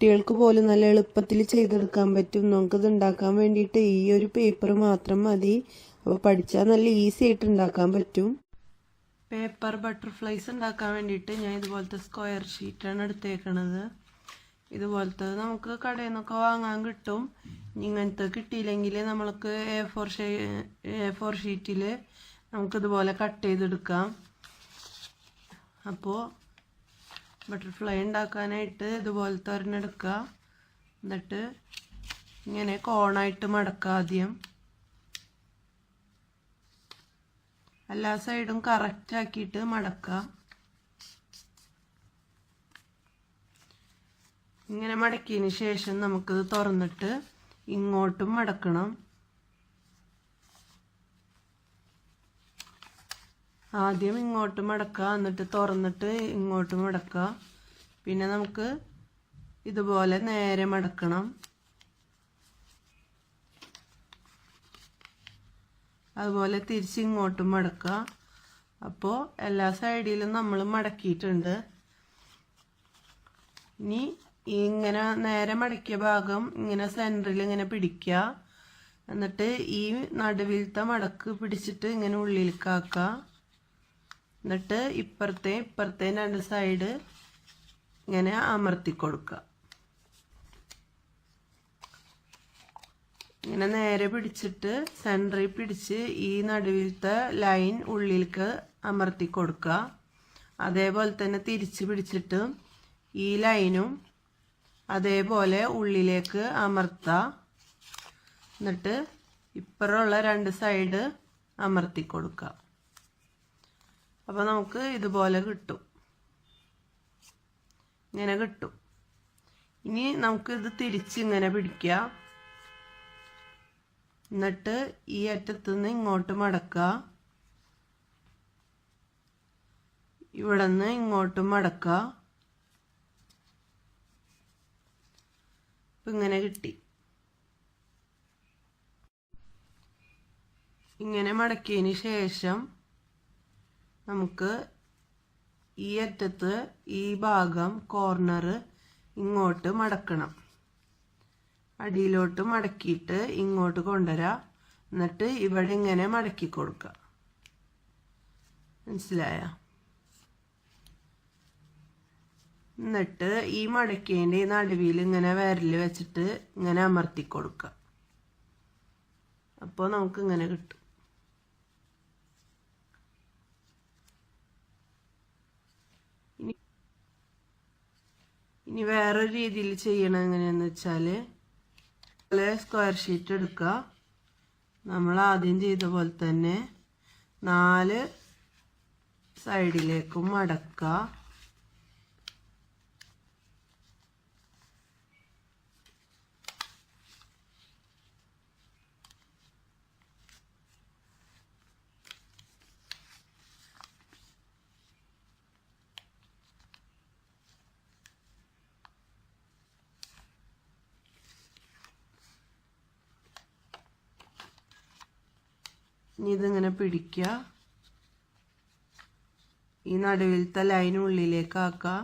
കുട്ടികൾക്ക് പോലും നല്ല എളുപ്പത്തിൽ ചെയ്തെടുക്കാൻ പറ്റും. നമുക്കിത് ഉണ്ടാക്കാൻ വേണ്ടിയിട്ട് ഈ ഒരു പേപ്പർ മാത്രം മതി. അപ്പോൾ പഠിച്ചാൽ നല്ല ഈസി ആയിട്ട് ഉണ്ടാക്കാൻ പറ്റും. പേപ്പർ ബട്ടർഫ്ലൈസ് ഉണ്ടാക്കാൻ വേണ്ടിയിട്ട് ഞാൻ ഇതുപോലത്തെ സ്ക്വയർ ഷീറ്റാണ് എടുത്തേക്കണത്. ഇതുപോലത്തെ നമുക്ക് കടയിൽ നിന്നൊക്കെ വാങ്ങാൻ കിട്ടും. ഇങ്ങനത്തെ കിട്ടിയില്ലെങ്കിൽ നമ്മൾക്ക് A4 ഷീറ്റിൽ നമുക്കിതുപോലെ കട്ട് ചെയ്തെടുക്കാം. അപ്പോൾ ബട്ടർഫ്ലൈ ഉണ്ടാക്കാനായിട്ട് ഇതുപോലത്തെ ഒരെണ്ണം എടുക്കുക. എന്നിട്ട് ഇങ്ങനെ കോണായിട്ട് മടക്കുക. ആദ്യം എല്ലാ സൈഡും കറക്റ്റ് ആക്കിയിട്ട് മടക്കുക. ഇങ്ങനെ മടക്കിയതിന് ശേഷം നമുക്കിത് തുറന്നിട്ട് ഇങ്ങോട്ടും മടക്കണം. ആദ്യം ഇങ്ങോട്ട് മടക്കുക, എന്നിട്ട് തുറന്നിട്ട് ഇങ്ങോട്ട് മടക്കുക. പിന്നെ നമുക്ക് ഇതുപോലെ നേരെ മടക്കണം. അതുപോലെ തിരിച്ച് ഇങ്ങോട്ടും മടക്കുക. അപ്പോൾ എല്ലാ സൈഡിലും നമ്മൾ മടക്കിയിട്ടുണ്ട്. ഇനി ഇങ്ങനെ നേരെ മടക്കിയ ഭാഗം ഇങ്ങനെ സെൻറ്ററിൽ ഇങ്ങനെ പിടിക്കുക. എന്നിട്ട് ഈ നടുവിലത്തെ മടക്ക് പിടിച്ചിട്ട് ഇങ്ങനെ ഉള്ളിലേക്കാക്കുക. എന്നിട്ട് ഇപ്പുറത്തെ രണ്ട് സൈഡ് ഇങ്ങനെ അമർത്തി കൊടുക്കുക. ഇങ്ങനെ നേരെ പിടിച്ചിട്ട് സെൻറ്ററിൽ പിടിച്ച് ഈ നടുവിലത്തെ ലൈൻ ഉള്ളിലേക്ക് അമർത്തി കൊടുക്കുക. അതേപോലെ തന്നെ തിരിച്ച് പിടിച്ചിട്ട് ഈ ലൈനും അതേപോലെ ഉള്ളിലേക്ക് അമർത്തുക. എന്നിട്ട് ഇപ്പുറമുള്ള രണ്ട് സൈഡ് അമർത്തി കൊടുക്കുക. അപ്പോൾ നമുക്ക് ഇതുപോലെ കിട്ടും. ഇങ്ങനെ കിട്ടും. ഇനി നമുക്കിത് തിരിച്ച് ഇങ്ങനെ പിടിക്കുക. എന്നിട്ട് ഈ അറ്റത്തുനിന്ന് ഇങ്ങോട്ട് മടക്കുക. ഇവിടെ നിന്ന് ഇങ്ങോട്ട് മടക്കുക. ഇപ്പം ഇങ്ങനെ കിട്ടി. ഇങ്ങനെ മടക്കിയതിന് ശേഷം നമുക്ക് ഈ അറ്റത്ത് ഈ ഭാഗം കോർണർ ഇങ്ങോട്ട് മടക്കണം. അടിയിലോട്ട് മടക്കിയിട്ട് ഇങ്ങോട്ട് കൊണ്ടുവരാം. എന്നിട്ട് ഇവിടെ ഇങ്ങനെ മടക്കി കൊടുക്കുക. മനസ്സിലായ? എന്നിട്ട് ഈ മടക്കേൻ്റെ ഈ നടുവിൽ ഇങ്ങനെ വിരൽ വെച്ചിട്ട് ഇങ്ങനെ അമർത്തി കൊടുക്കുക. അപ്പോൾ നമുക്ക് ഇങ്ങനെ കിട്ടും. ഇനി വേറൊരു രീതിയിൽ ചെയ്യണം. എങ്ങനെയാന്ന് വെച്ചാൽ സ്ക്വയർ ഷീറ്റ് എടുക്കുക. നമ്മൾ ആദ്യം ചെയ്ത പോലെ തന്നെ 4 സൈഡിലേക്കും മടക്കുക. ഇനി ഇതിങ്ങനെ പിടിക്കുക. ഈ നടുവിലത്തെ ലൈൻ ഉള്ളിലേക്ക് ആക്കുക.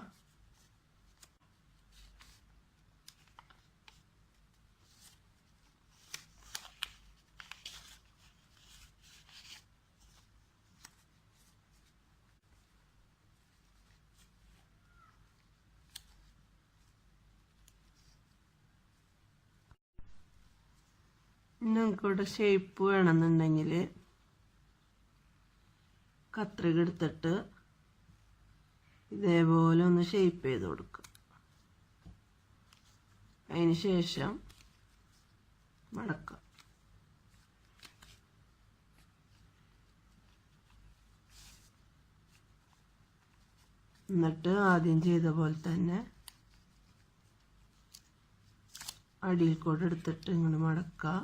നിങ്ങൾക്കിവിടെ ഷേപ്പ് വേണമെന്നുണ്ടെങ്കിൽ കത്രിക എടുത്തിട്ട് ഇതേപോലെ ഒന്ന് ഷേപ്പ് ചെയ്ത് കൊടുക്കുക. അതിന് ശേഷം മടക്കുക. എന്നിട്ട് ആദ്യം ചെയ്ത പോലെ തന്നെ അടിയിൽ കൂടെ എടുത്തിട്ട് ഇങ്ങോട്ട് മടക്കുക.